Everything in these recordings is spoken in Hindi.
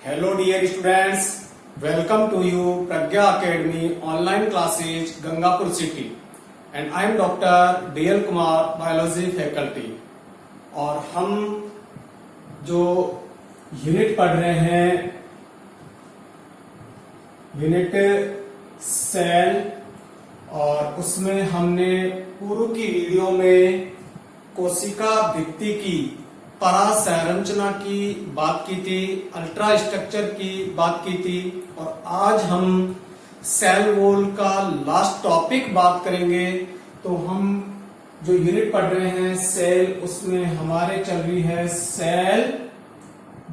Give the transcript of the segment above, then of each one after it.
Hello dear students, welcome to you Pragya Academy online classes Gangapur city and I am Dr. DL Kumar biology faculty और हम जो यूनिट पढ़ रहे हैं यूनिट सेल और उसमें हमने पूर्व की वीडियो में कोशिका भित्ति की परासंरचना की बात की थी, अल्ट्रा स्ट्रक्चर की बात की थी और आज हम सेल वॉल का लास्ट टॉपिक बात करेंगे। तो हम जो यूनिट पढ़ रहे हैं सेल, उसमें हमारे चल रही है सेल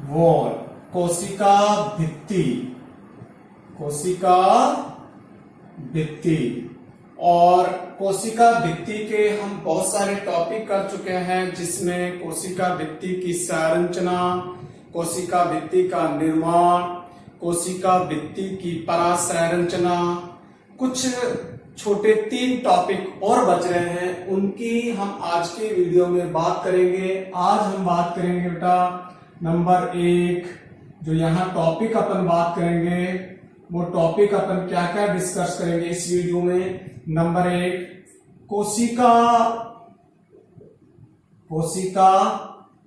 वॉल, कोशिका भित्ति, कोशिका भित्ति। और कोशिका भित्ति के हम बहुत सारे टॉपिक कर चुके हैं जिसमें कोशिका भित्ति की संरचना, कोशिका भित्ति का निर्माण, कोशिका भित्ति की परासंरचना, कुछ छोटे 3 टॉपिक और बच रहे हैं, उनकी हम आज के वीडियो में बात करेंगे। आज हम बात करेंगे बेटा नंबर 1, जो यहाँ टॉपिक अपन बात करेंगे वो टॉपिक अपन क्या क्या डिस्कस करेंगे इस वीडियो में। नंबर 1, कोशिका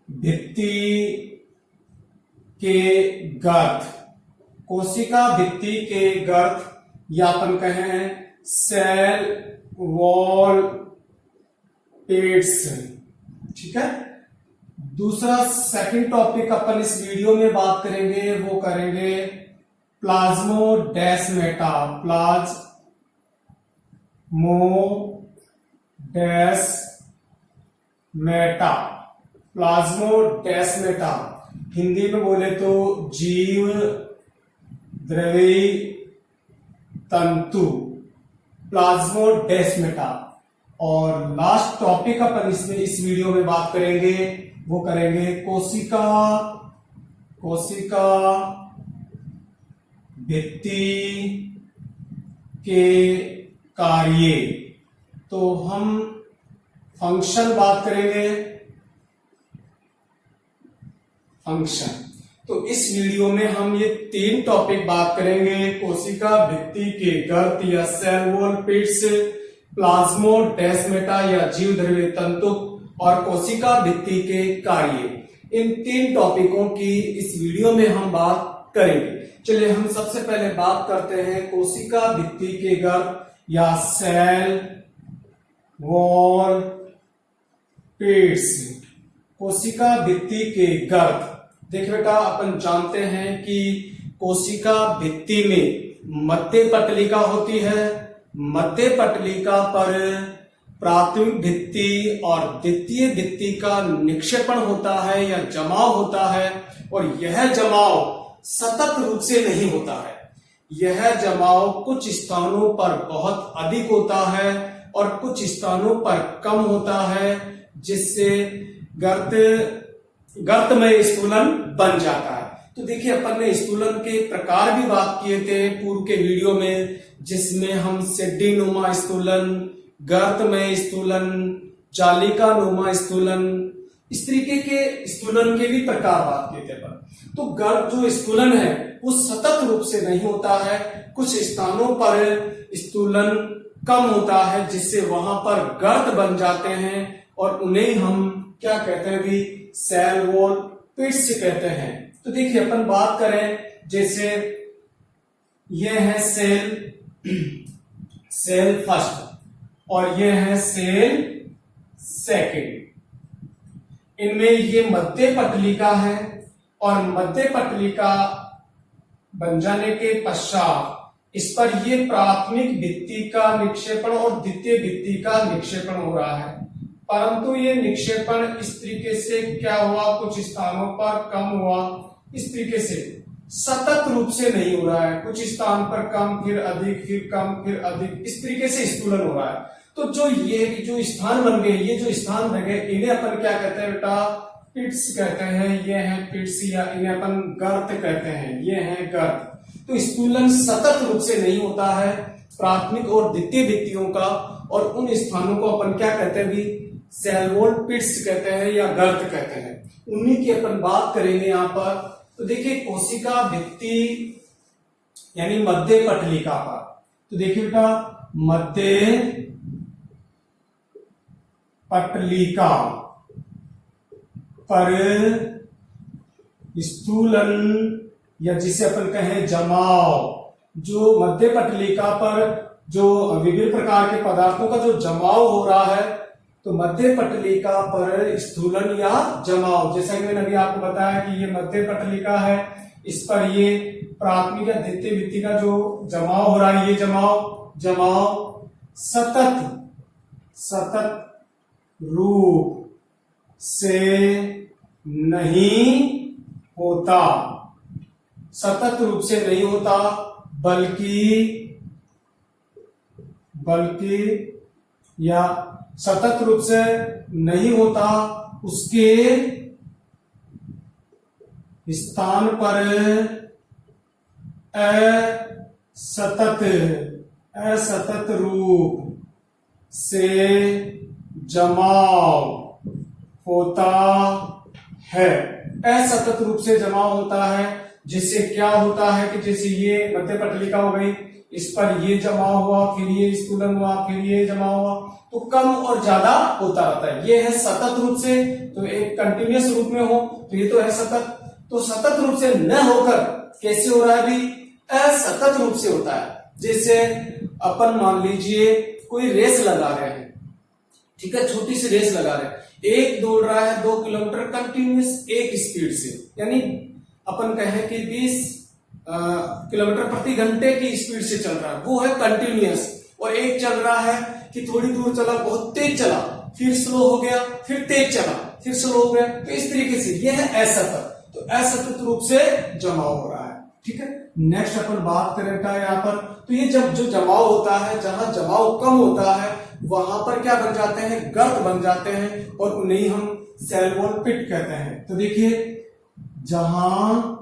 भित्ति के गर्त, कोशिका भित्ति के गर्त या अपन कहें सेल वॉल पेड्स, ठीक है। दूसरा सेकंड टॉपिक अपन इस वीडियो में बात करेंगे वो करेंगे प्लाज्मोडेस्मेटा, प्लाज्मोडेस्मेटा हिंदी में बोले तो जीव द्रवी तंतु, प्लाज्मोडेस्मेटा। और लास्ट टॉपिक अपन इसमें इस वीडियो में बात करेंगे वो करेंगे कोशिका भित्ति के कार्य। तो हम फंक्शन बात करेंगे, फंक्शन। तो इस वीडियो में हम ये 3 टॉपिक बात करेंगे, कोशिका भित्ति के गर्त या सेल वॉल पेड्स, प्लाज्मोडेस्मेटा या जीव द्रव्य तंतु और कोशिका भित्ति के कार्य। इन 3 टॉपिकों की इस वीडियो में हम बात करेंगे। चलिए हम सबसे पहले बात करते हैं कोशिका भित्ति के गर्त या सेल वॉल पेड्स, कोशिका भित्ति के गर्त। देखिए बेटा, अपन जानते हैं कि कोशिका भित्ति में मध्य पटलिका होती है, मध्य पटलिका पर प्राथमिक भित्ति और द्वितीय भित्ति का निक्षेपण होता है या जमाव होता है। और यह जमाव सतत रूप से नहीं होता है, यह जमाव कुछ स्थानों पर बहुत अधिक होता है और कुछ स्थानों पर कम होता है, जिससे गर्त में स्थूलन बन जाता है। तो देखिए अपन ने स्थूलन के प्रकार भी बात किए थे पूर्व के वीडियो में, जिसमें हम सिड्डी नुमा स्थूलन, गर्त में स्थूलन, जालिका नुमा स्थूलन, इस तरीके के स्थूलन के भी प्रकार बात किए थे अपन। तो गर्त जो स्थूलन है वो सतत रूप से नहीं होता है, कुछ स्थानों पर स्थूलन कम होता है, जिससे वहां पर गर्त बन जाते हैं और उन्हें हम क्या कहते हैं भी सेल वॉल पेड्स कहते हैं। तो देखिए अपन बात करें, जैसे ये है सेल फर्स्ट और ये है सेल सेकंड। इनमें ये मध्य पटलिका है और मध्य पटलिका बन जाने के पश्चात इस पर ये प्राथमिक भित्ति का निक्षेपण और द्वितीय भित्ति का निक्षेपण हो रहा है। परंतु ये निक्षेपण इस तरीके से क्या हुआ, कुछ स्थानों पर कम हुआ, इस तरीके से सतत रूप से नहीं हो रहा है, कुछ स्थान पर कम फिर अधिक फिर कम फिर अधिक, इस तरीके से स्थूलन हो रहा है। तो जो स्थान बन गए, ये जो स्थान बन गए, इन्हें अपन क्या कहते हैं बेटा, पिट्स कहते हैं। ये हैं पिट्स या इन्हें अपन गर्त कहते हैं, ये हैं गर्त। तो स्थूलन सतत रूप से नहीं होता है प्राथमिक और द्वितीय भित्तियों का, और उन स्थानों को अपन क्या कहते हैं भी सेल वॉल पिट्स कहते हैं या गर्त कहते हैं। उन्हीं की अपन बात करेंगे यहाँ पर। तो देखिए कोशिका भित्ति यानी मध्य पटलिका पर, तो देखिए बेटा मध्य पटलिका पर स्थूलन या जिसे अपन कहें जमाव, जो मध्य पटलिका पर जो विभिन्न प्रकार के पदार्थों का जो जमाव हो रहा है, तो मध्य पटलिका पर स्थूलन या जमाव, जैसा कि मैंने अभी आपको बताया कि ये मध्य पटलिका है, इस पर ये प्राथमिक या द्वितीय भित्ति का जो जमाव हो रहा है, ये जमाव सतत रूप से नहीं होता, सतत रूप से नहीं होता, बल्कि या सतत रूप से नहीं होता, उसके स्थान पर असतत रूप से जमाव होता है। असतत रूप से जमाव होता है, जिससे क्या होता है कि जैसे ये मध्य पटलिका हो गई, इस पर ये जमाव हुआ, फिर ये स्थूलन हुआ, फिर ये जमाव हुआ, तो कम और ज्यादा होता रहता है। ये है सतत रूप से, तो एक कंटिन्यूअस रूप में हो तो ये तो है सतत, तो सतत रूप से न होकर कैसे हो रहा है अभी, असतत रूप से होता है। जैसे अपन मान लीजिए कोई रेस लगा रहे हैं, ठीक है, छोटी सी रेस लगा रहे हैं, एक दौड़ रहा है 2 किलोमीटर कंटिन्यूअस एक स्पीड से, यानी अपन कहें कि 20 किलोमीटर प्रति घंटे की स्पीड से चल रहा है, वो है कंटिन्यूअस। और एक चल रहा है कि थोड़ी दूर चला, बहुत तेज चला, फिर स्लो हो गया, फिर तेज चला, फिर स्लो हो गया, तो इस तरीके से ये है असतत, तो असतत रूप से जमाव हो रहा है। ठीक है, नेक्स्ट अपन बात करें बेटा यहाँ पर, तो ये जब जो जमाव होता है, जहां जमाव कम होता है वहां पर क्या बन जाते हैं, गर्त बन जाते हैं, और उन्हें हम सेल वॉल पिट कहते हैं। तो देखिए जहां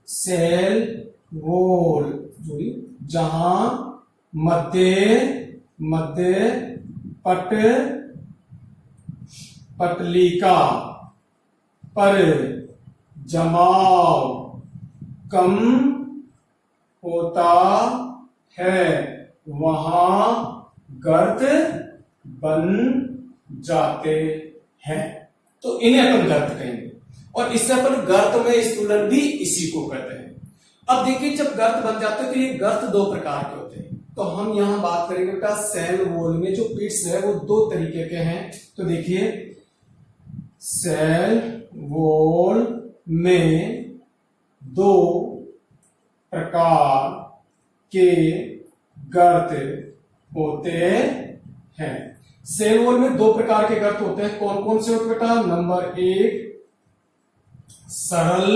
सेल वॉल, जहां मध्य पटलिका पर जमाव कम होता है, वहां गर्त बन जाते हैं, तो इन्हें अपन गर्त कहेंगे। और इससे अपन गर्त में स्थूलन भी इसी को कहते हैं। अब देखिए जब गर्त बन जाते हैं तो ये गर्त 2 प्रकार के होते हैं, तो हम यहां बात करेंगे बेटा सेल वॉल में जो पिट्स है वो 2 तरीके के हैं। तो देखिए सेल वॉल में 2 प्रकार के गर्त होते हैं। सेल वॉल में 2 प्रकार के गर्त होते हैं, कौन कौन से होते हैं बेटा, नंबर 1 सरल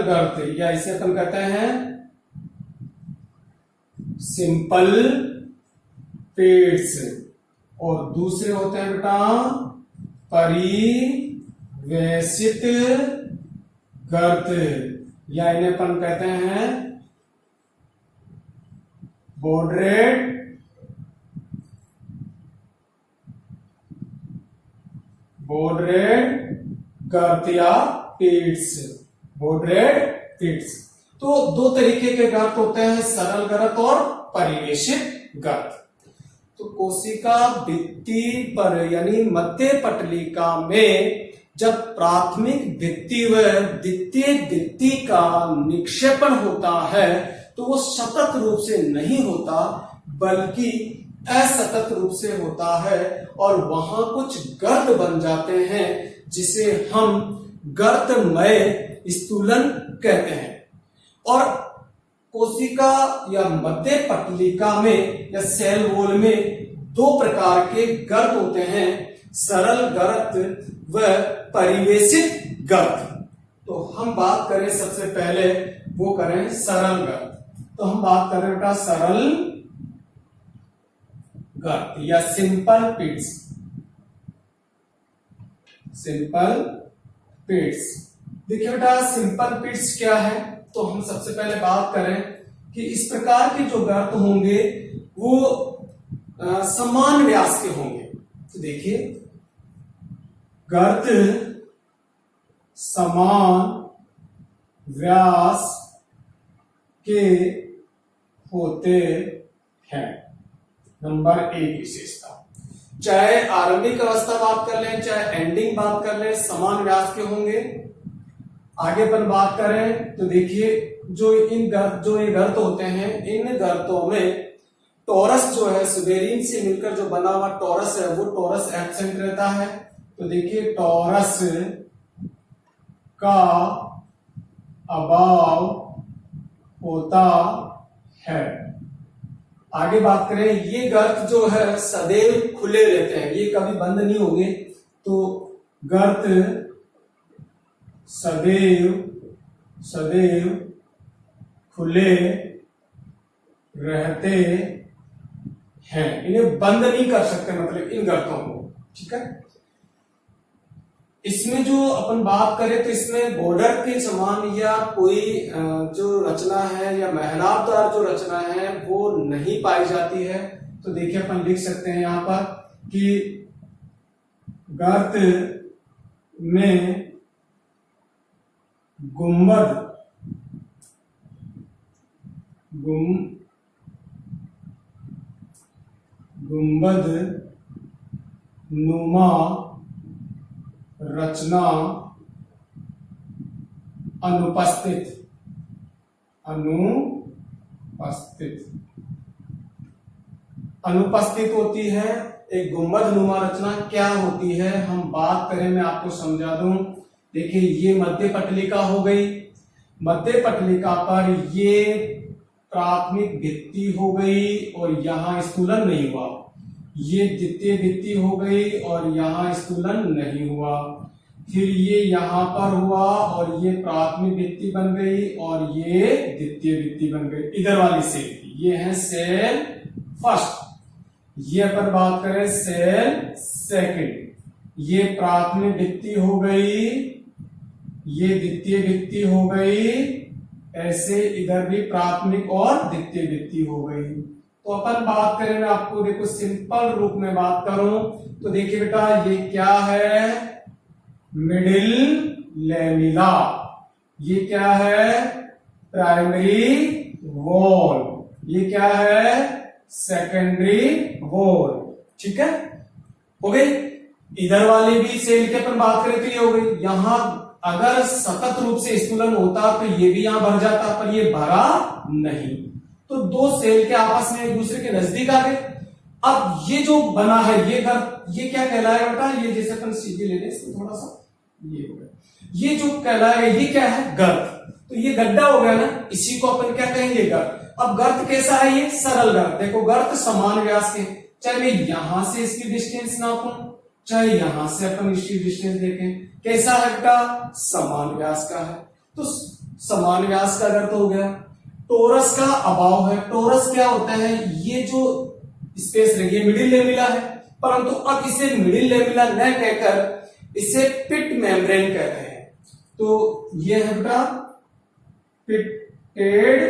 गर्त या इसे अपन कहते हैं सिंपल पिट्स, और दूसरे होते हैं बेटा परिवेशित गर्त या इन्हें अपन कहते हैं बॉर्डरेड गर्त या पिट्स, बॉर्डरेड पिट्स। तो 2 तरीके के गर्त होते हैं, सरल गर्त और परिवेशित गर्त। तो कोशिका भित्ति पर यानी मध्य पटलिका में जब प्राथमिक भित्ति व द्वितीय भित्ति का निक्षेपण होता है तो वो सतत रूप से नहीं होता बल्कि असतत रूप से होता है, और वहां कुछ गर्त बन जाते हैं जिसे हम गर्तमय स्थूलन कहते हैं। और कोशिका या मध्य पटलिका में या सेल वॉल में 2 प्रकार के गर्त होते हैं, सरल गर्त व परिवेशित गर्त। तो हम बात करें सबसे पहले वो करें सरल गर्त। तो हम बात करें बेटा सरल गर्त या सिंपल पिट्स। देखिए बेटा सिंपल पिट्स क्या है, तो हम सबसे पहले बात करें कि इस प्रकार के जो गर्त होंगे वो समान व्यास के होंगे। तो देखिए गर्त समान व्यास के होते हैं। नंबर 1 विशेषता, चाहे आरंभिक अवस्था बात कर लें चाहे एंडिंग बात कर लें, समान व्यास के होंगे। आगे अपन बात करें तो देखिए जो ये गर्त होते हैं, इन गर्तों में टोरस जो है सुबेरिन से मिलकर जो बना हुआ टोरस है वो टोरस एब्सेंट रहता है। तो देखिए टोरस का अभाव होता है। आगे बात करें, ये गर्त जो है सदैव खुले रहते हैं, ये कभी बंद नहीं होंगे। तो गर्त सदैव खुले रहते हैं, इन्हें बंद नहीं कर सकते, मतलब इन गर्तों को। ठीक है, इसमें जो अपन बात करें तो इसमें बॉर्डर के समान या कोई जो रचना है या मेहराबदार जो रचना है वो नहीं पाई जाती है। तो देखिए अपन लिख सकते हैं यहां पर कि गर्त में गुंबद नुमा रचना अनुपस्थित होती है। एक गुंबद नुमा रचना क्या होती है हम बात करें, मैं आपको समझा दूं। देखिए ये मध्य पटलिका हो गई, मध्य पटलिका पर ये प्राथमिक भित्ति हो गई और यहां स्थूलन नहीं हुआ। ये द्वितीय भित्ति हो गई और यहां स्थूलन नहीं हुआ। फिर ये यहां पर हुआ और ये प्राथमिक भित्ति बन गई और ये द्वितीय भित्ति बन गई। इधर वाली सेल की ये है सेल फर्स्ट, ये अपन बात करें सेल सेकंड। ये प्राथमिक भित्ति हो गई, ये द्वितीय भित्ति हो गई, ऐसे इधर भी प्राथमिक और द्वितीय भित्ति हो गई। तो अपन बात करें, मैं आपको देखो सिंपल रूप में बात करूं तो देखिए बेटा ये क्या है, मिडिल लैमिला। ये क्या है, प्राइमरी वॉल। ये क्या है, सेकेंडरी वॉल। ठीक है, हो गई। इधर वाली भी सेल की अपन बात करें तो ये हो गई। यहां अगर सतत रूप से स्थूलन होता तो ये भी यहां भर जाता, पर ये भरा नहीं। तो दो सेल के आपस में एक दूसरे के नजदीक आ गए। अब ये जो बना है ये गर्त, ये क्या कहलाएगा बेटा, ये जैसे अपन सीधे ले लें इसमें थोड़ा सा, ये हो गया। ये जो कहलाएगा ये क्या है, गर्त। तो ये गड्ढा हो गया ना, इसी को अपन क्या कहेंगे, गर्त। अब गर्त कैसा है, ये सरल गर्त। देखो गर्त समान व्यास के, चाहे मैं यहां से इसकी डिस्टेंस नापूं चाहे यहां से अपन इसकी डिस्टेंस देखें, कैसा है बेटा, समान व्यास का है। तो समान व्यास का गर्त हो गया। टोरस का अभाव है। टोरस क्या होता है, ये जो स्पेस रही है मिडिल लेमिला है, परंतु अब इसे मिडिल लेमिला न कहकर इसे पिट मेम्ब्रेन कहते हैं। तो ये है बेटा पिटेड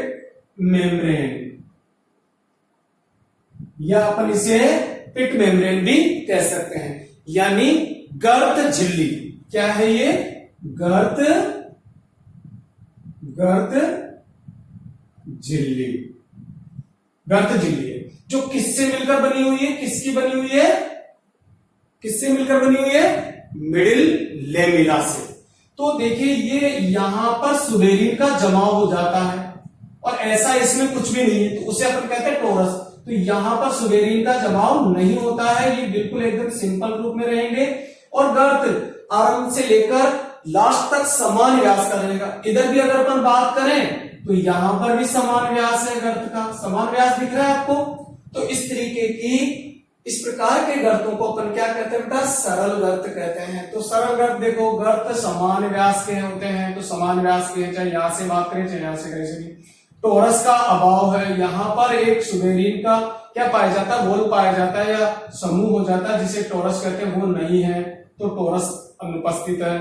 मेम्ब्रेन, या अपन इसे पिट मेम्ब्रेन भी कह सकते हैं, यानी गर्त झिल्ली। क्या है ये, गर्त झिल्ली। गर्त झिल्ली है जो किससे मिलकर बनी हुई है, किसकी बनी हुई है, किससे मिलकर बनी हुई है, मिडिल लेमिला से। तो देखिए ये यहां पर सुबेरिन का जमाव हो जाता है और ऐसा इसमें कुछ भी नहीं है, तो उसे अपन कहते हैं टोरस। तो यहां पर सुबेरिन का जमाव नहीं होता है, ये बिल्कुल एकदम सिंपल रूप में रहेंगे। और गर्त आरंभ से लेकर लास्ट तक समान व्यास का रहेगा। इधर भी अगर अपन बात करें तो यहां पर भी समान व्यास है, गर्त का समान व्यास दिख रहा है आपको। तो इस तरीके की, इस प्रकार के गर्तों को अपन क्या कहते हैं बेटा, सरल गर्त कहते हैं। तो सरल गर्त देखो, गर्त समान व्यास के होते हैं, तो समान व्यास के, चाहे यहां से बात करें चाहे यहां से कैसे भी। टोरस का अभाव है, यहां पर एक सुबेरिन का क्या पाया जाता है, वॉल पाया जाता है या समूह हो जाता है जिसे टोरस कहते हैं, वो नहीं है, तो टोरस अनुपस्थित है।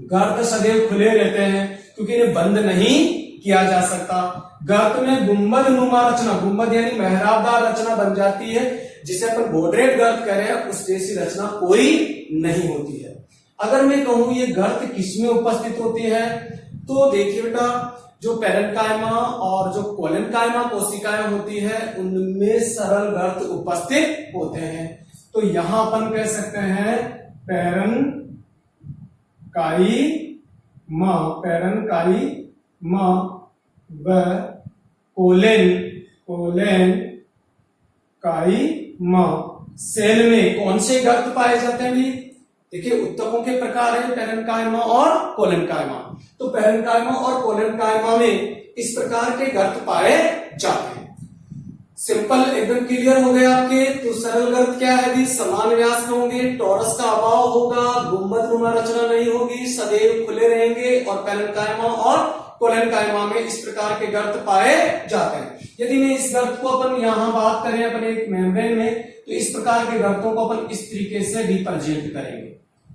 गर्त सदैव खुले रहते हैं क्योंकि इन्हें बंद नहीं किया जा सकता। गर्त में गुंबद नुमा रचना, गुंबद यानी मेहराबदार रचना बन जाती है, जिसे अपन बॉर्डरेट गर्त कह रहे हैं, उस जैसी रचना कोई नहीं होती है। अगर मैं कहूं ये गर्त किसमें उपस्थित होती है, तो देखिए बेटा जो पैरेन्काइमा और जो कोलेनकाइमा कोशिकाएं होती है उनमें सरल गर्त उपस्थित होते हैं। तो यहां अपन कह सकते हैं पैरेन्काइमा व कोलेनकाइमा सेल में कौन से गर्त पाए जाते हैं भी? देखिए उत्तकों के प्रकार है पैरेन्काइमा और कोलेनकाइमा। तो पैरेन्काइमा और कोलेनकाइमा में इस प्रकार के गर्त पाए जाते हैं। सिंपल एकदम क्लियर हो गया आपके। तो सरल गर्त क्या है भी? समान व्यास में होंगे, टॉरस का अभाव होगा, गुंबदनुमा रचना नहीं होगी, सदैव खुले रहेंगे और पैरेन्काइमा और कोलेनकाइमा में इस प्रकार के गर्त पाए जाते हैं। यदि मैं इस गर्त को अपन यहां बात करें अपन एक मेम्ब्रेन में, तो इस प्रकार के गर्तों को अपन इस तरीके से रिप्रेजेंट करेंगे,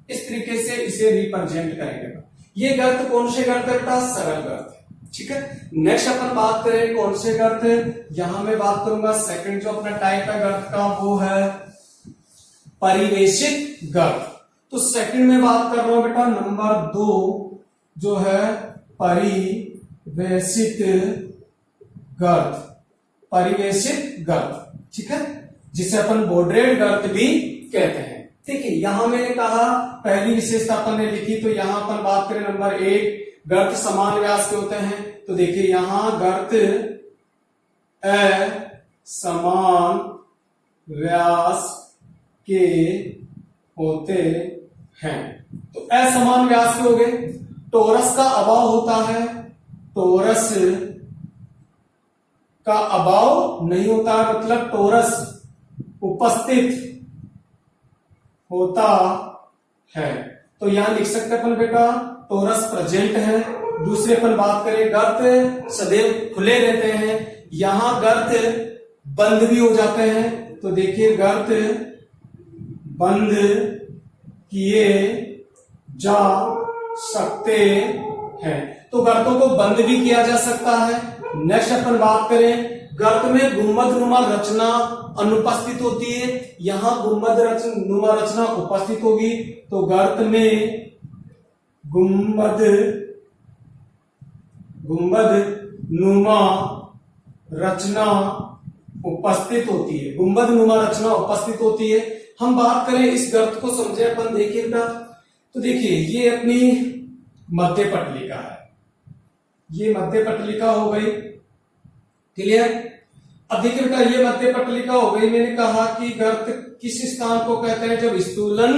इस तरीके से इसे रिप्रेजेंट करेंगे। ये गर्त कौन से गर्त है बेटा? सरल गर्त है। ठीक है, नेक्स्ट अपन बात करें कौन से गर्त है। यहां मैं बात करूंगा सेकंड जो अपना टाइप है गर्त का, वो है परिवेशित गर्त। तो सेकंड में बात कर रहा हूं बेटा नंबर 2 जो है परिवेशित गर्त, परिवेशित गर्त। ठीक है, जिसे अपन बोड्रेड गर्त भी कहते हैं। ठीक है, यहां मैंने कहा पहली विशेषता अपन ने लिखी, तो यहां अपन बात करें नंबर 1 गर्त समान व्यास के होते हैं। तो देखिए यहां गर्त असमान व्यास के होते हैं। तो असमान व्यास के हो गए। टोरस का अभाव होता है, टोरस का अभाव नहीं होता है, मतलब टोरस उपस्थित होता है। तो यहां लिख सकते अपन बेटा टोरस प्रेजेंट है। दूसरे अपन बात करें गर्त सदैव खुले रहते हैं, यहां गर्त बंद भी हो जाते हैं। तो देखिए गर्त बंद किए जा सकते हैं, तो गर्तों को बंद भी किया जा सकता है। नेक्स्ट अपन बात करें गर्त में गुंबदनुमा रचना अनुपस्थित होती है, यहां गुंबदनुमा रचना उपस्थित होगी। तो गर्त में गुंबदनुमा रचना उपस्थित होती है, गुंबदनुमा रचना उपस्थित होती है। हम बात करें इस गर्त को समझे अपन, देखिए बेटा तो देखिए ये अपनी मध्य पटलिका है, ये मध्य पटलिका हो गई। क्लियर? अब देखिए बेटा ये मध्य पटलिका हो गई। मैंने कहा कि गर्त किस स्थान को कहते हैं जब स्थूलन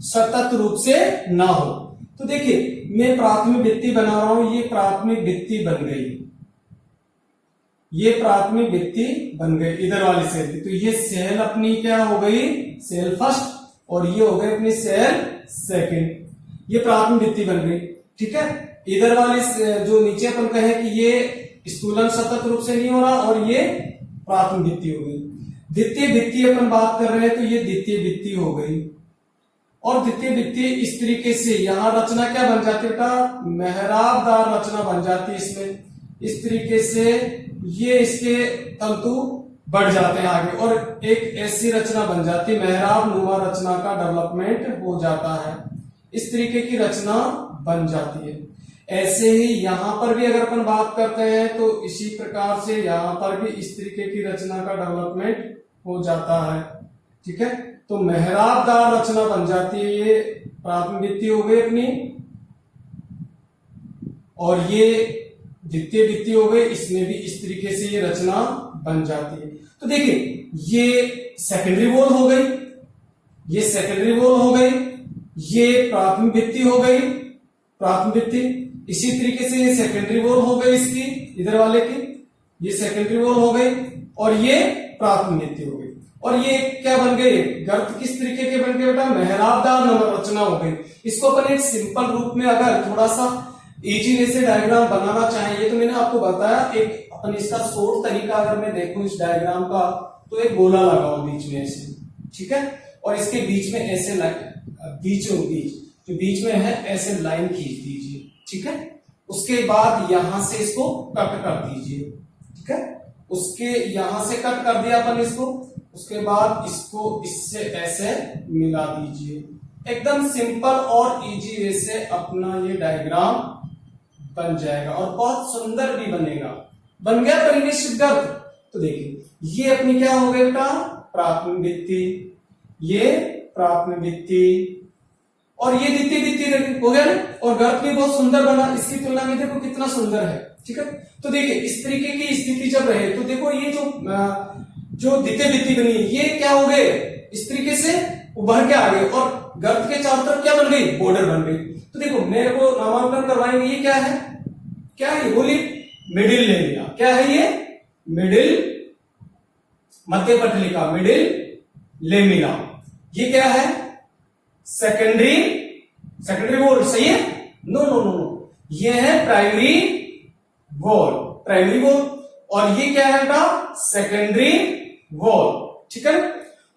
सतत रूप से ना हो। तो देखिए मैं प्राथमिक भित्ति बना रहा हूं, ये प्राथमिक भित्ति बन गई, ये प्राथमिक भित्ति बन गई इधर वाली सेल की। तो ये सेल अपनी क्या हो गई? सेल फर्स्ट, और ये हो गई अपनी सेल सेकंड, ये प्राथमिक भित्ति बन गई। ठीक है, इधर वाली जो नीचे अपन कहे कि ये स्थूलन सतत रूप से नहीं हो रहा, और ये प्राथमिक भित्ति हो गई। द्वितीय भित्ति अपन बात कर रहे हैं, तो ये द्वितीय भित्ति हो गई। और द्वितीय भित्ति इस तरीके से यहां रचना क्या बन जाती है? मेहराबदार रचना बन जाती है इसमें। इस तरीके से ये इसके तंतु बढ़ जाते हैं आगे, और एक ऐसी रचना बन जाती है, मेहराब नुमा रचना का डेवलपमेंट हो जाता है। इस तरीके की रचना बन जाती है। ऐसे ही यहां पर भी अगर अपन बात करते हैं तो इसी प्रकार से यहां पर भी इस तरीके की रचना का डेवलपमेंट हो जाता है। ठीक है, तो मेहराबदार रचना बन जाती है, ये प्राथमिक भित्ति हो गई अपनी, और ये द्वितीय भित्ति हो गई, इसमें भी इस तरीके से ये रचना बन जाती है। तो देखिए ये सेकेंडरी वॉल हो गई, ये सेकेंडरी वॉल हो गई, ये प्राथमिक भित्ति हो गई, प्राथमिक भित्ति। इसी तरीके से ये सेकेंडरी वॉल हो गई इसकी, इधर वाले की, ये सेकेंडरी वॉल हो गई, और ये प्राथमिक भित्ति हो गई। और ये क्या बन गई? गर्त किस तरीके के बन गए बेटा? मेहराबदार रचना हो गई। इसको अपन एक सिंपल रूप में अगर थोड़ा सा इजी वे से डायग्राम बनाना चाहें, ये तो मैंने आपको बताया, एक अपन इसका शॉर्ट तरीका अगर मैं देखूं इस डायग्राम का, तो एक गोला लगाओ बीच में ऐसे, ठीक है, और इसके बीच में ऐसे बीच जो बीच में है ऐसे लाइन खींच दीजिए। ठीक है, उसके बाद यहां से इसको कट कर दीजिए। ठीक है, उसके यहां से कट कर दिया अपन इसको, उसके बाद इसको इससे ऐसे मिला दीजिए, एकदम सिंपल और इजी वे से अपना ये डायग्राम बन जाएगा और बहुत सुंदर भी बनेगा। बन गया परिवेशित गर्त। तो देखिए ये अपनी क्या हो गई बेटा, प्राथमिक भित्ति, ये प्राथमिक भित्ति और ये द्वितीय भित्ति हो गया ना। और गर्त भी बहुत सुंदर बना, इसकी तुलना में देखो कितना सुंदर है। ठीक है, तो देखिए इस तरीके की स्थिति जब रहे तो देखो ये जो द्वितीय भित्ति बनी ये क्या हो गए, इस तरीके से उभर के आ गए और गर्त के चारों तरफ क्या बन गई, बॉर्डर बन गई। तो देखो मेरे को नामांकन करवाएंगे, ये क्या है, क्या है बोलिए, मिडिल लेमिना। क्या है ये, मिडिल, मध्य पटलिका, मिडिल लेमिना। ये क्या है, सेकेंडरी वॉल। सही है, नो नो नो नो, ये है प्राइमरी वॉल, प्राइमरी वॉल। और ये क्या है बेटा, सेकेंडरी वॉल। ठीक है,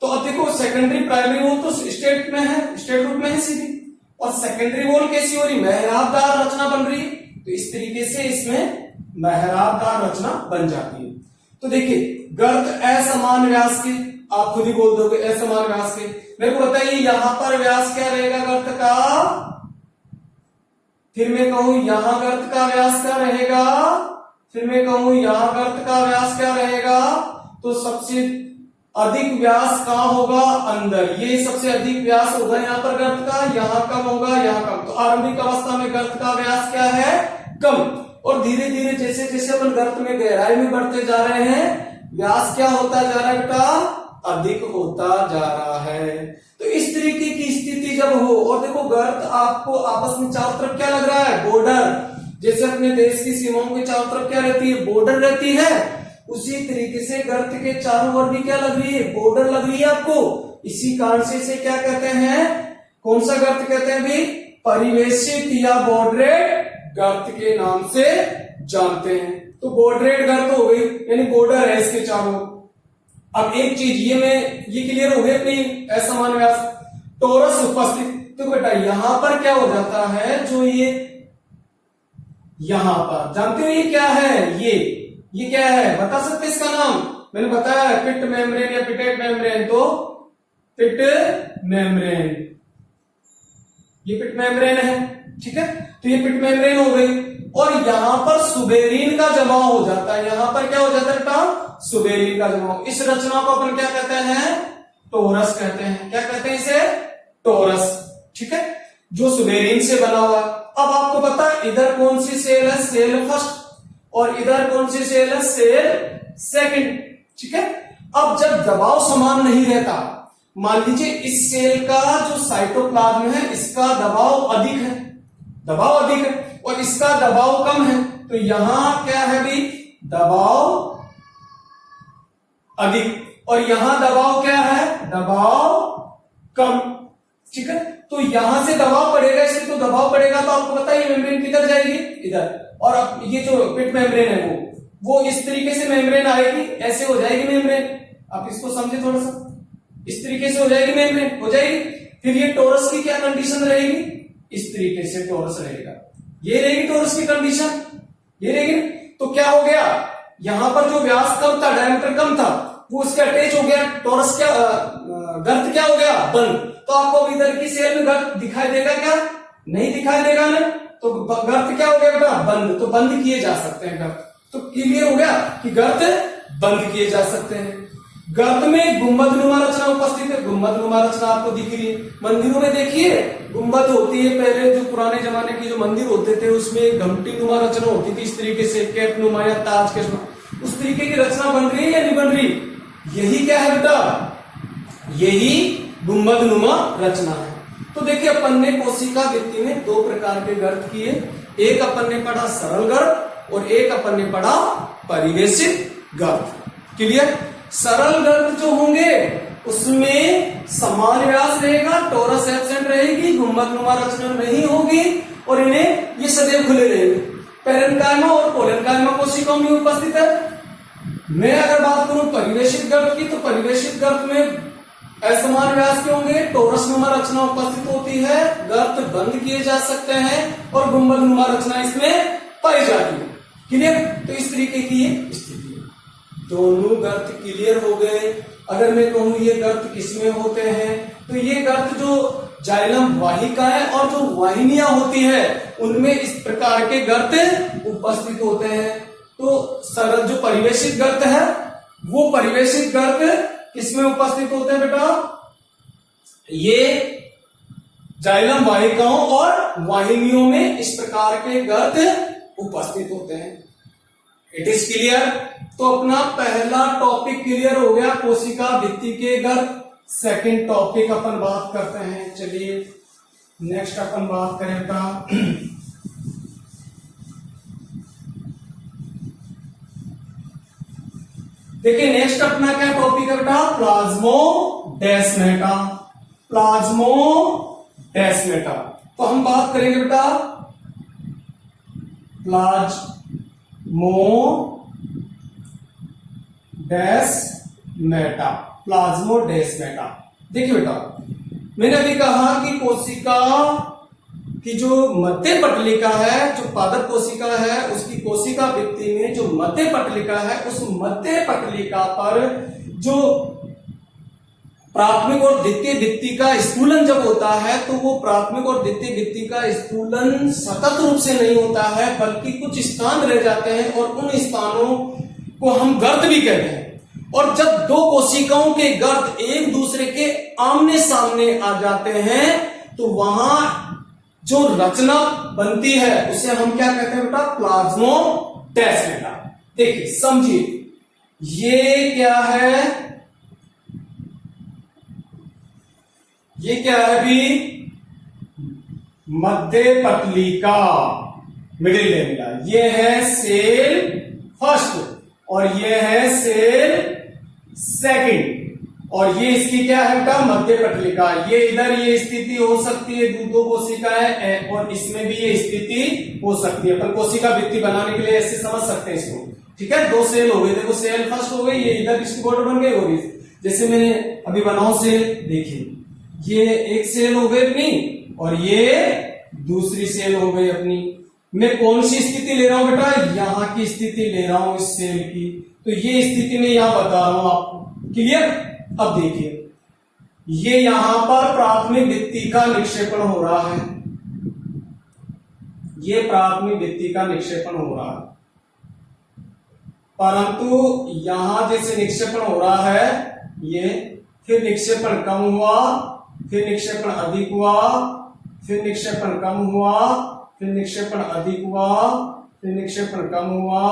तो अब देखो सेकेंडरी प्राइमरी वॉल तो स्टेट में है, स्टेट रूप में है सीधी, और सेकेंडरी वॉल कैसी हो रही, मेहराबदार रचना बन रही है। तो इस तरीके से इसमें मेहराबदार रचना बन जाती है। तो देखिए गर्त असमान व्यास के, आप खुद ही बोल दोगे असमान व्यास के। मेरे को बताइए यहां पर व्यास क्या रहेगा गर्त का, फिर मैं कहूं यहां गर्त का व्यास क्या रहेगा, फिर मैं कहूं यहां गर्त का व्यास क्या रहेगा। तो सबसे अधिक व्यास कहां होगा, अंदर, ये सबसे अधिक व्यास होगा यहां पर गर्त का, यहां कम होगा, यहां कम। तो आरंभिक अवस्था में गर्त का व्यास क्या है, कम। और धीरे धीरे जैसे जैसे अपन गर्त में गहराई में बढ़ते जा रहे हैं व्यास क्या होता जा रहा है बेटा, अधिक होता जा रहा है। तो इस तरीके की स्थिति जब हो, और देखो गर्त आपको आपस में चारों तरफ क्या लग रहा है, बॉर्डर, जैसे अपने देश की सीमाओं के चारों तरफ क्या रहती है, बॉर्डर रहती है, उसी तरीके से गर्त के चारों ओर भी क्या लग रही है, बॉर्डर लग रही है आपको। इसी कारण से इसे क्या कहते हैं, कौन सा गर्त कहते हैं भी, परिवेशित या बॉर्डरेड गर्त के नाम से जानते हैं। तो बॉर्डरेड गर्त हो गई, यानी बॉर्डर है इसके चारों। अब एक चीज ये क्लियर हो गई अपनी असमान व्यास, टोरस उपस्थित। तो बेटा यहां पर क्या हो जाता है, जो ये यहां पर जानते हो ये क्या है, ये क्या है, बता सकते इसका नाम, मैंने बताया है पिट मेम्ब्रेन या पिटेट मेम्ब्रेन। तो पिट मेम्ब्रेन, ये पिट मेम्ब्रेन है। ठीक है, तो ये पिट मेम्ब्रेन हो गई। और यहां पर सुबेरीन का जमाव हो जाता है, यहां पर क्या हो जाता है बेटा, सुबेरीन का जमाव। इस रचना को अपन क्या कहते हैं, टोरस कहते हैं। क्या कहते हैं इसे, टोरस। ठीक है, जो सुबेरीन से बना हुआ। अब आपको पता है इधर कौन सी सेल है, सेल फर्स्ट, और इधर कौन सी सेल है, सेल सेकंड। ठीक है, अब जब दबाव समान नहीं रहता, मान लीजिए इस सेल का जो साइटोप्लाज्म है इसका दबाव अधिक है, दबाव अधिक है, और इसका दबाव कम है, तो यहां क्या है भी, दबाव अधिक, और यहां दबाव क्या है, दबाव कम। ठीक है, तो यहां से दबाव पड़ेगा, इससे तो दबाव पड़ेगा, तो आपको पता है मेम्ब्रेन किधर जाएगी, इधर। और अब ये जो पिट मेम्ब्रेन है वो इस तरीके से मेम्ब्रेन आएगी, ऐसे हो जाएगी मेम्ब्रेन। आप इसको समझे थोड़ा सा, इस तरीके से हो जाएगी मेम्ब्रेन, हो जाएगी। फिर ये टोरस की क्या कंडीशन रहेगी, इस तरीके से टोरस रहेगा, ये रहेगी टोरस की कंडीशन, ये रहेगी। तो क्या हो गया, यहां पर जो व्यास कम था, डायमीटर कम था, वो उसके अटैच हो गया, टोरस क्या, गर्त क्या हो गया, बंद। तो आपको इधर की सेल में गर्त दिखाई देगा क्या, नहीं दिखाई देगा ना, तो गर्त क्या हो गया बेटा, बंद। तो बंद किए जा सकते हैं गर्त। तो क्लियर हो गया कि गर्त बंद किए जा सकते हैं। गर्त में गुंबदनुमा रचना उपस्थित है, गुंबदनुमा रचना आपको दिख रही है। मंदिरों में देखिए गुंबद होती है, पहले जो पुराने जमाने के जो मंदिर होते थे उसमें घंटी नुमा रचना होती थी, इस तरीके से कैप नुमा या ताज के, उस तरीके की रचना बन रही है या नहीं बन रही, यही क्या है बेटा, यही गुंबदनुमा रचना है। तो देखिए अपन ने कोशिका भित्ति में दो प्रकार के गर्त किए, एक अपन ने पढ़ा सरल गर्त और एक अपन ने पढ़ा परिवेशित गर्त। क्लियर, सरल गर्त जो होंगे उसमें समान व्यास रहेगा, टोरस एब्सेंट रहेगी, गुंबदनुमा रचना नहीं होगी, और इन्हें ये सदैव खुले रहेंगे। पैरेन्काइमा और कोलेन्काइमा कोशिकाओं में उपस्थित है। मैं अगर बात करूं परिवेशित गर्त की, तो परिवेशित गर्त में असमान व्यास के होंगे, टोरस नुमा रचना उपस्थित होती है, गर्त बंद किए जा सकते हैं और गुंबदनुमा रचना इसमें पाई जाती है। क्लियर, तो इस तरीके की स्थिति है। दोनों गर्त क्लियर हो गए। अगर मैं कहूं ये गर्त किसमें होते हैं, तो ये गर्त जो जाइलम वाहिकाएं और जो वाहिनियां होती है उनमें इस प्रकार के गर्त उपस्थित होते हैं। तो सरल जो परिवेशित गर्त है वो परिवेशित गर्त किसमें उपस्थित होते हैं बेटा? ये जाइलम वाहिकाओं और वाहिनियों में इस प्रकार के गर्त उपस्थित होते हैं। It is clear. तो अपना पहला टॉपिक क्लियर हो गया, कोशिका भित्ति के गर्त। सेकंड टॉपिक अपन बात करते हैं। चलिए नेक्स्ट अपन बात करें बेटा, देखिए नेक्स्ट अपना क्या टॉपिक है बेटा? प्लाज्मोडेस्माटा। प्लाज्मोडेस्माटा। तो हम बात करेंगे बेटा प्लाज्मोडेस्माटा। प्लाज्मोडेस्माटा। देखिए बेटा, मैंने अभी कहा कि कोशिका की जो मध्य पटलिका है, जो पादप कोशिका है, उसकी कोशिका भित्ति में जो मध्य पटलिका है, उस मध्य पटलिका पर जो प्राथमिक और द्वितीय भित्ति का स्थूलन जब होता है तो वो प्राथमिक और द्वितीय भित्ति का स्थूलन सतत रूप से नहीं होता है, बल्कि कुछ स्थान रह जाते हैं और उन स्थानों को हम गर्त भी कहते हैं। और जब दो कोशिकाओं के गर्त एक दूसरे के आमने सामने आ जाते हैं तो वहां जो रचना बनती है उसे हम क्या कहते हैं बेटा? प्लाज्मोडेस्माटा। देखिए समझिए, ये क्या है? ये क्या है अभी? मध्य पटलिका, मिडिल लेमिना। ये है सेल फर्स्ट और ये है सेल सेकंड, और ये इसकी क्या है बेटा? मध्य पटलिका। ये इधर ये स्थिति हो सकती है, दो कोशिकाएं, और इसमें भी ये स्थिति हो सकती है। अपन कोशिका भित्ति बनाने के लिए ऐसे समझ सकते हैं इसको, ठीक है? दो सेल हो गए, देखो सेल फर्स्ट हो गई, ये इधर इसकी बॉर्डर बन गई होगी। जैसे मैंने अभी बनाओ सेल, देखिए ये एक सेल हो गई अपनी और ये दूसरी सेल हो गई अपनी। मैं कौन सी स्थिति ले रहा हूं बेटा? यहां की स्थिति ले रहा हूं इस सेल की। तो ये स्थिति में यहां बता रहा हूं आपको, क्लियर? अब देखिए, ये यहां पर प्राथमिक भित्ति का निक्षेपण हो रहा है, ये प्राथमिक भित्ति का निक्षेपण हो रहा है, परंतु यहां जैसे निक्षेपण हो रहा है ये, फिर निक्षेपण कम हुआ, फिर निक्षेपण अधिक हुआ, फिर निक्षेपण कम हुआ, फिर निक्षेपण अधिक हुआ, फिर निक्षेपण कम हुआ,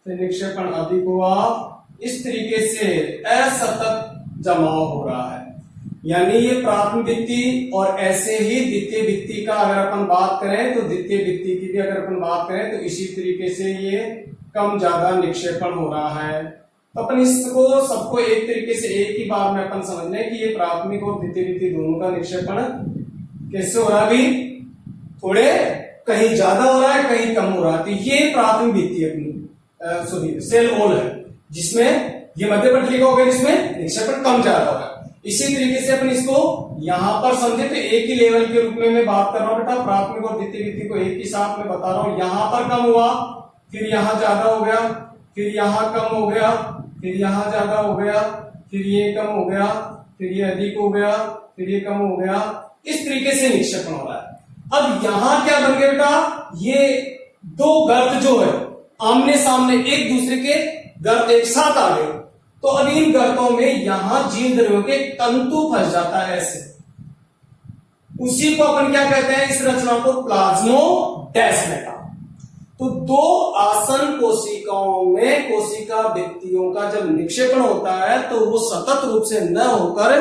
फिर निक्षेपण अधिक हुआ। इस तरीके से असतत जमाव हो रहा है। यानी ये प्राथमिक भित्ति, और ऐसे ही द्वितीय भित्ति का अगर अपन बात करें तो द्वितीय भित्ति की भी अगर अपन बात करें तो इसी तरीके से ये कम ज्यादा निक्षेपण हो रहा है। तो अपन इसको सबको एक तरीके से एक ही बार में अपन समझ लें कि ये प्राथमिक और द्वितीय भित्ति दोनों का निक्षेपण कैसे हो रहा है? अभी थोड़े कहीं ज्यादा हो रहा है, कहीं कम हो रहा है। तो ये प्राथमिक भित्ति अपनी सॉरी सेल वॉल है, जिसमें ये मध्य पटलिका हो गई, जिसमें निक्षेपण कम ज्यादा होगा। इसी तरीके से अपन इसको यहां पर समझे तो एक ही लेवल के रूप में मैं बात कर रहा हूं बेटा, प्राथमिक और द्वितीय भित्ति को एक ही साथ में बता रहा हूं। यहां पर कम हुआ, फिर यहां ज्यादा हो गया, फिर यहां कम हो गया, फिर यहां ज्यादा हो गया, फिर ये कम हो गया, फिर ये अधिक हो गया, फिर ये कम हो गया। इस तरीके से निक्षेपण हो रहा है। अब यहां क्या बन गया बेटा? ये दो गर्त जो है आमने सामने एक दूसरे के गर्त एक साथ आ गए, तो अब इन गर्तों में यहां जीव द्रव्यों के तंतु फंस जाता है ऐसे। उसी को अपन क्या कहते हैं? इस रचना को प्लाज्मोडेस्माटा। तो दो आसन कोशिकाओं में कोशिका भित्तियों का जब निक्षेपण होता है तो वो सतत रूप से न होकर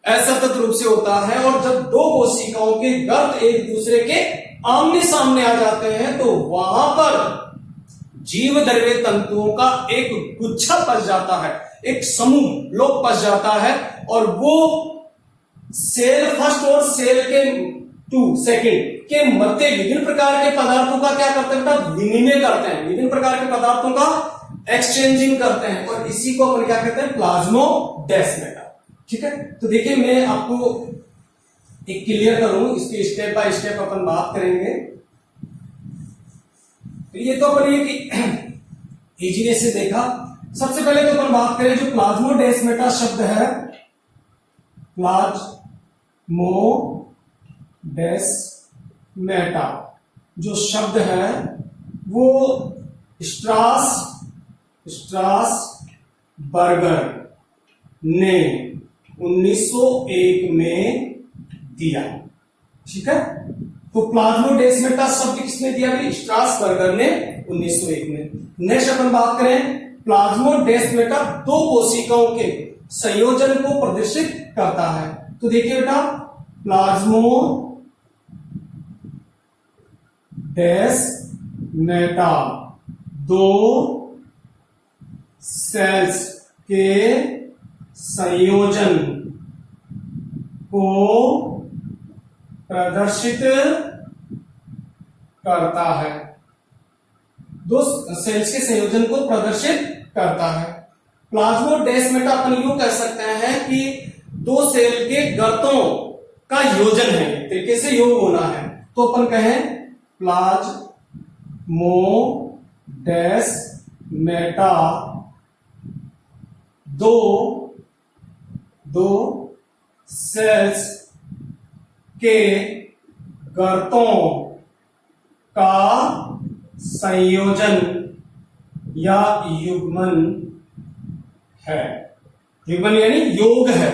असतत रूप से होता है, और जब दो कोशिकाओं के गर्त एक दूसरे के आमने सामने आ जाते हैं तो वहां पर जीव द्रव्य तंतुओं का एक गुच्छा फंस जाता है, एक समूह ब्लॉक फंस जाता है, और वो सेल फर्स्ट और सेल के टू सेकंड के मध्य विभिन्न प्रकार के पदार्थों का क्या करते हैं? विनिमय करते हैं, विभिन्न प्रकार के पदार्थों का एक्सचेंजिंग करते हैं, और इसी को अपन क्या कहते हैं? प्लाज्मोडेस्माटा। ठीक है, तो देखिए मैं आपको एक क्लियर करूं, इसकी स्टेप बाय स्टेप अपन बात करेंगे। तो ये तो अपन ये इजीनेस से देखा। सबसे पहले तो अपन बात करें जो प्लाज्मोडेस्माटा शब्द है, प्लाज्मोडेस्माटा डेस्मेटा जो शब्द है वो स्ट्रासबर्गर ने 1901 में दिया। ठीक है, तो प्लाज्मोडेस्मेटा शब्द किसने दिया? स्ट्रासबर्गर ने 1901 में। नेक्स्ट अपन बात करें, प्लाज्मोडेस्मेटा दो कोशिकाओं के संयोजन को प्रदर्शित करता है। तो देखिए बेटा, प्लाज्मोडेस्मेटा दो सेल्स के संयोजन को प्रदर्शित करता है। दो सेल्स के संयोजन को प्रदर्शित करता है। प्लाज्मोडेस्मेटा अपन यूं कह सकते हैं कि दो सेल के गर्तों का योजन है, एक तरीके से योग होना है। तो अपन कहें प्लाज्मोडेस्मेटा दो सेल्स के गर्तों का संयोजन या युग्मन है। युग्मन यानी योग है,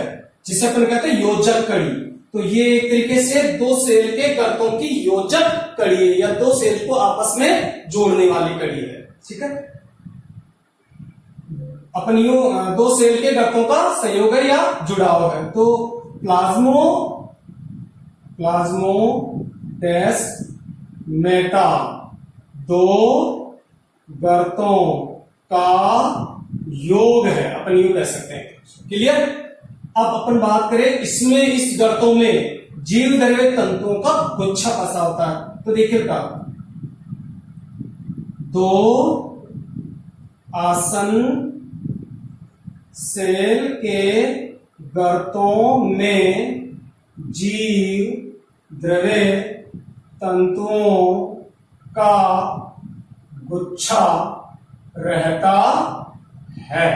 जिसे अपन कहते हैं योजक कड़ी। तो ये एक तरीके से दो सेल के गर्तों की योजक कड़ी है, या दो सेल को आपस में जोड़ने वाली कड़ी है। ठीक है, अपन यूं दो सेल के गर्तों का संयोग है या जुड़ाव है। तो प्लाज्मोडेस्मेटा दो गर्तों का योग है, अपन यूं कह सकते हैं। क्लियर? अब अपन बात करें, इसमें इस गर्तों में जीव द्रव्य तंतुओं का गुच्छा फंसा होता है। तो देखिए बेटा, दो आसन्न सेल के गर्तों में जीव द्रव्य तंतुओं का गुच्छा रहता है।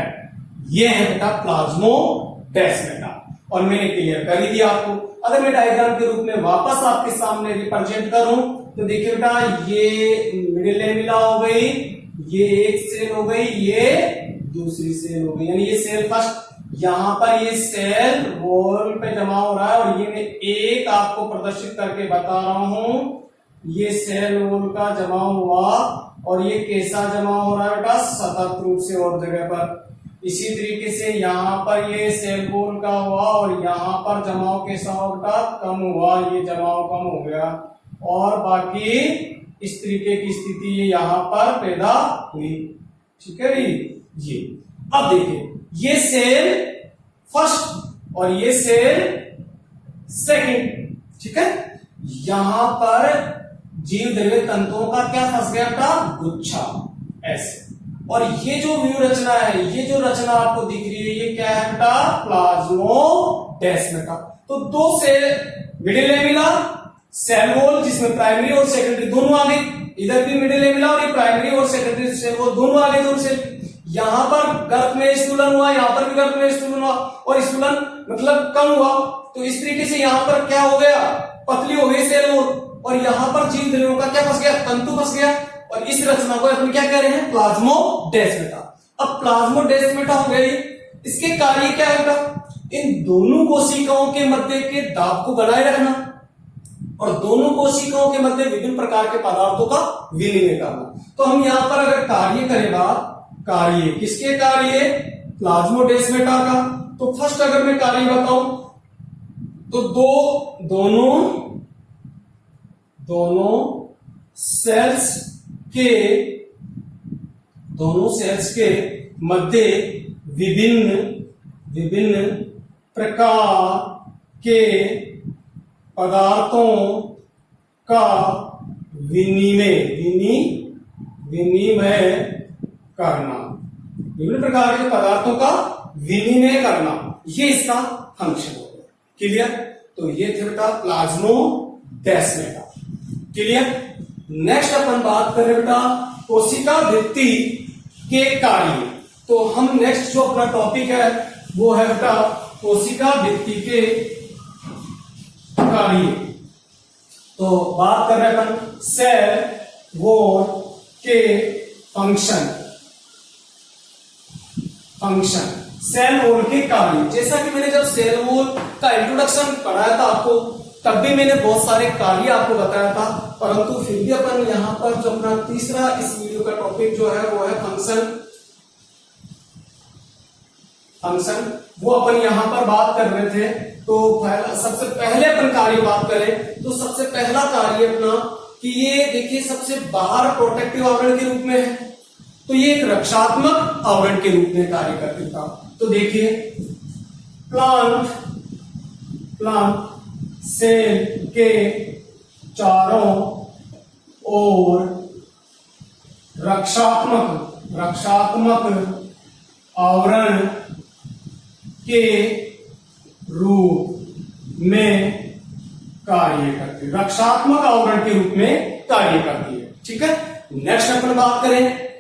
यह है बेटा प्लाज्मोडेस्मेटा, और मैंने क्लियर कर ही दिया आपको। अगर मैं डायग्राम के रूप में वापस आपके सामने रिप्रेजेंट करूं तो देखिए बेटा, ये मिडिल लेमिला हो गई, ये एक सेल हो गई, ये दूसरी सेल हो गई। यानी ये सेल फर्स्ट, यहां पर ये सेल वॉल पे जमा हो रहा है, और ये मैं एक आपको प्रदर्शित करके बता रहा हूं। ये सेल वॉल का जमा हुआ, और ये कैसा जमा हो रहा है बेटा? सतत रूप से और जगह पर। इसी तरीके से यहां पर ये सेल वॉल का हुआ, और यहां पर जमाव कैसा होगा? कम हुआ, ये जमाव कम हो गया, और बाकी इस तरीके की स्थिति ये यहां पर पैदा हुई। ठीक है जी। ये अब देखिए, ये सेल फर्स्ट और ये सेल सेकंड। ठीक है, यहां पर जीव द्रव्य तंतुओं का क्या फंस गया था? गुच्छा, ऐसे। और ये जो व्यू रचना है, ये जो रचना आपको दिख रही है, ये क्या है बेटा? प्लाज्मोडेस्मेटा। तो दो cell middle lamella, cell wall जिसमें प्राइमरी और सेकेंडरी दोनों आ गई, इधर भी मिडिल लेमिला और ये प्राइमरी और सेकेंडरी सेल वॉल दोनों आ गए, दोनों सेल। यहां पर गर्त में स्थूलन हुआ, यहां पर भी गर्त में स्थूलन हुआ, और स्थूलन मतलब कम हुआ। तो इस तरीके से यहां पर क्या हो गया? पतली हो गई सेल वॉल, और यहां पर जीव द्रव्यों का क्या फंस गया? तंतु फंस गया। और इस रचना को अपन क्या कह रहे हैं? प्लाज्मोडेस्मेटा। अब प्लाज्मोडेस्मेटा हो गई, इसके कार्य क्या है बेटा? इन दोनों कोशिकाओं के मध्य के दाब को बनाए रखना, और दोनों कोशिकाओं के मध्य विभिन्न प्रकार के पदार्थों का विनिमय करना। तो हम यहां पर अगर कार्य करेगा, कार्य किसके कार्य? प्लाज्मोडेस्मेटा का। तो फर्स्ट अगर मैं कार्य बताऊं तो दोनों सेल्स के मध्य विभिन्न प्रकार के पदार्थों का विनिमय करना, विभिन्न प्रकार के पदार्थों का विनिमय करना, ये इसका फंक्शन हो गया। क्लियर? तो ये थे बेटा प्लाज्मोडेस्मेटा। क्लियर? नेक्स्ट अपन बात करें बेटा कोशिका भित्ति के कार्य। तो हम नेक्स्ट जो अपना टॉपिक है वो है बेटा कोशिका भित्ति के कार्य। तो बात कर रहे हैं अपन सेल वॉल के फंक्शन सेल वॉल के कार्य। जैसा कि मैंने जब सेल वॉल का इंट्रोडक्शन पढ़ाया था आपको, तब भी मैंने बहुत सारे कार्य आपको बताया था, परंतु फिर भी अपन यहाँ पर जो अपना तीसरा इस वीडियो का टॉपिक जो है वो है फंक्शन वो अपन यहाँ पर बात कर रहे थे। तो सबसे पहले अपन कार्य बात करें तो सबसे पहला कार्य अपना कि ये देखिए सबसे बाहर प्रोटेक्टिव आवरण के रूप में है, तो ये एक रक्षात्मक आवरण के रूप में कार्य करती था। तो देखिए प्लांट सेल के चारों ओर रक्षात्मक आवरण के रूप में कार्य करती है, रक्षात्मक आवरण के रूप में कार्य करती है। ठीक है, नेक्स्ट अपन बात करें,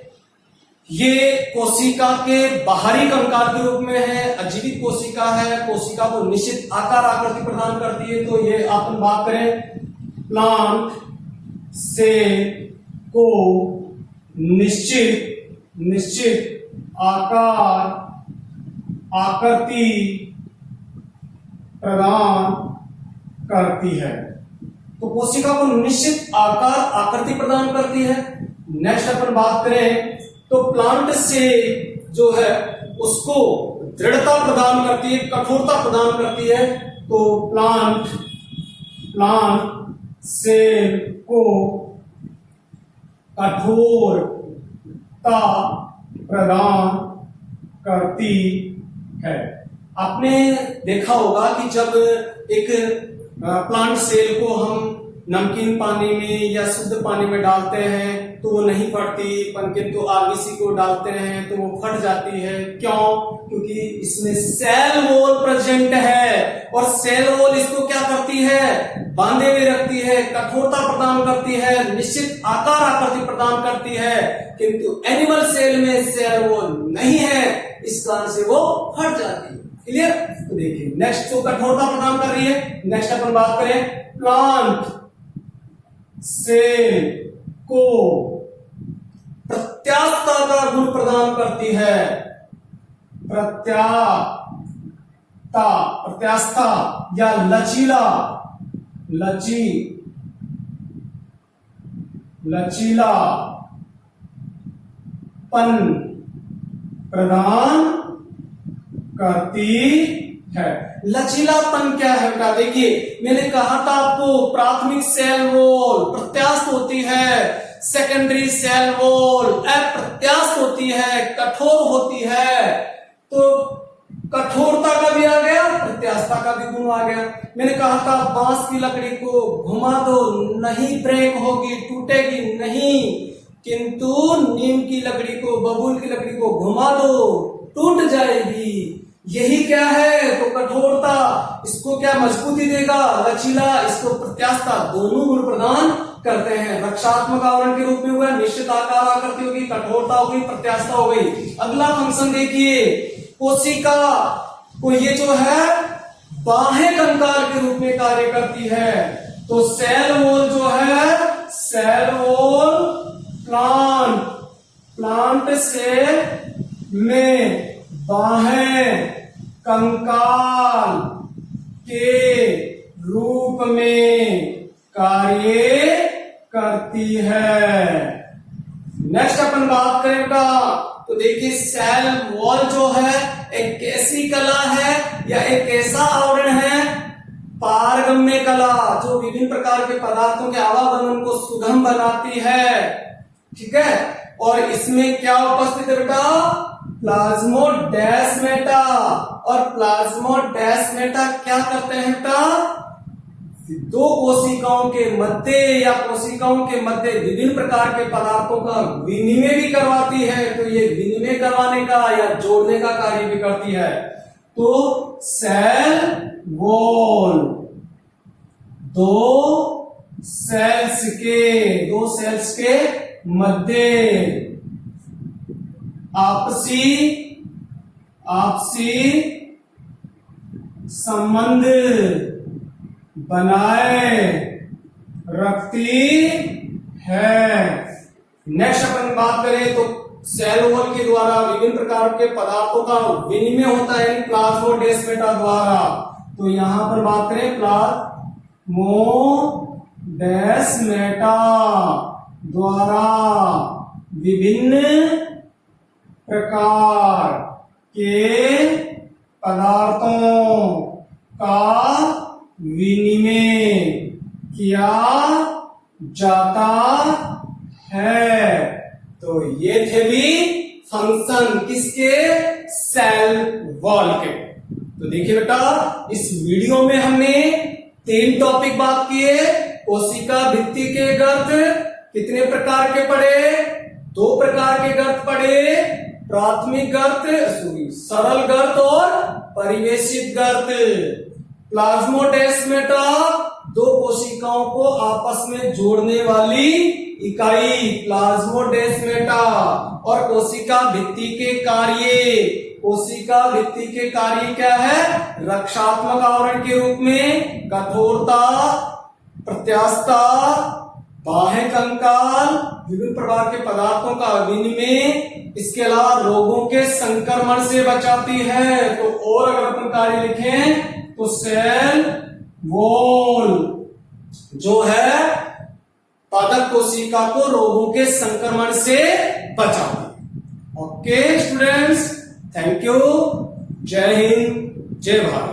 ये कोशिका के बाहरी कंकाल के रूप में है, अजीवित कोशिका है, कोशिका को निश्चित आकार आकृति प्रदान करती है। तो ये अपन बात करें प्लांट सेल को निश्चित आकार आकृति प्रदान करती है। तो कोशिका को निश्चित आकार आकृति प्रदान करती है। नेक्स्ट अपन बात करें तो प्लांट से जो है उसको दृढ़ता प्रदान करती है, कठोरता प्रदान करती है। तो प्लांट सेल को कठोरता प्रदान करती है। आपने देखा होगा कि जब एक प्लांट सेल को हम नमकीन पानी में या शुद्ध पानी में डालते हैं तो वो नहीं फटती, किंतु आरबीसी को डालते हैं तो वो फट जाती है। क्यों? क्योंकि इसमें सेल वॉल प्रेजेंट है और सेल वॉल इसको क्या करती है, बांधे हुए रखती है, कठोरता प्रदान करती है, निश्चित आकार आकृति प्रदान करती है। किंतु एनिमल सेल में सेल वॉल नहीं है, इस कारण से वो फट जाती है। क्लियर? तो देखिए नेक्स्ट तो कठोरता प्रदान कर रही है। नेक्स्ट अपन बात करें प्लांट सेल को प्रत्यास्थता का गुण प्रदान करती है। प्रत्यास्थता या लचीलापन प्रदान करती है। लचीलापन क्या है बेटा? देखिए मैंने कहा था आपको प्राथमिक सेल वॉल प्रत्यास्थ होती है, सेकेंडरी सेल वॉल अप्रत्यास्थ होती है, कठोर होती है। तो कठोरता का भी आ गया, प्रत्यास्थता का भी गुण आ गया। मैंने कहा था बांस की लकड़ी को घुमा दो नहीं ब्रेक होगी, टूटेगी नहीं, किंतु नीम की लकड़ी को, बबूल की लकड़ी को घुमा दो टूट जाएगी। यही क्या है? तो कठोरता इसको क्या मजबूती देगा, लचीला इसको प्रत्यास्थता, दोनों गुण प्रदान करते हैं। रक्षात्मक आवरण के रूप में हुआ, निश्चित आकार आकृति होगी, कठोरता होगी, प्रत्यास्थता हो गई। अगला फंक्शन देखिए, कोशिका को ये जो है बाह्य कंकाल के रूप में कार्य करती है। तो सेल वॉल जो है, सेल वॉल प्लांट सेल में बाह्य कंकाल के रूप में कार्य करती है। नेक्स्ट अपन बात करेंगे तो देखिए सेल वॉल जो है एक कैसी कला है या एक ऐसा आवरण है, पारगम्य कला, जो विभिन्न प्रकार के पदार्थों के आवागमन को सुगम बनाती है। ठीक है, और इसमें क्या उपस्थित है बेटा? प्लाज्मोडेस्माटा। और प्लाज्मोडेस्माटा क्या करते हैं बेटा? दो कोशिकाओं के मध्य या कोशिकाओं के मध्य विभिन्न प्रकार के पदार्थों का विनिमय भी करवाती है। तो ये विनिमय करवाने का या जोड़ने का कार्य भी करती है। तो सेल वॉल दो सेल्स के मध्य आपसी संबंध बनाए रखती है। नेक्स्ट अपन बात करें तो सेल वॉल के द्वारा विभिन्न प्रकार के पदार्थों का विनिमय होता है प्लाज्मोडेस्माटा द्वारा। तो यहां पर बात करें प्लाज्मोडेस्माटा द्वारा विभिन्न प्रकार के पदार्थों का विनिमय किया जाता है। तो ये थे भी फंक्शन किसके, सेल वॉल के। तो देखिए बेटा, इस वीडियो में हमने 3 टॉपिक बात किए। कोशिका भित्ति के गर्त कितने प्रकार के पढ़े, 2 प्रकार के गर्त पढ़े, प्राथमिक गर्त, सरल गर्त और परिवेशित गर्त। प्लाज्मोडेस्माटा 2 कोशिकाओं को आपस में जोड़ने वाली इकाई प्लाज्मोडेस्माटा। और कोशिका भित्ति के कार्य, कोशिका भित्ति के कार्य क्या है, रक्षात्मक आवरण के रूप में कठोरता, प्रत्यास्थता, बाह्य कंकाल, विभिन्न प्रकार के पदार्थों का विनिमय, इसके अलावा रोगों के संक्रमण से बचाती है। तो और अगर अपन कार्य लिखें तो सेल वॉल जो है पादप कोशिका को रोगों के संक्रमण से बचाती है। Okay students, thank you. जय हिंद, जय भारत।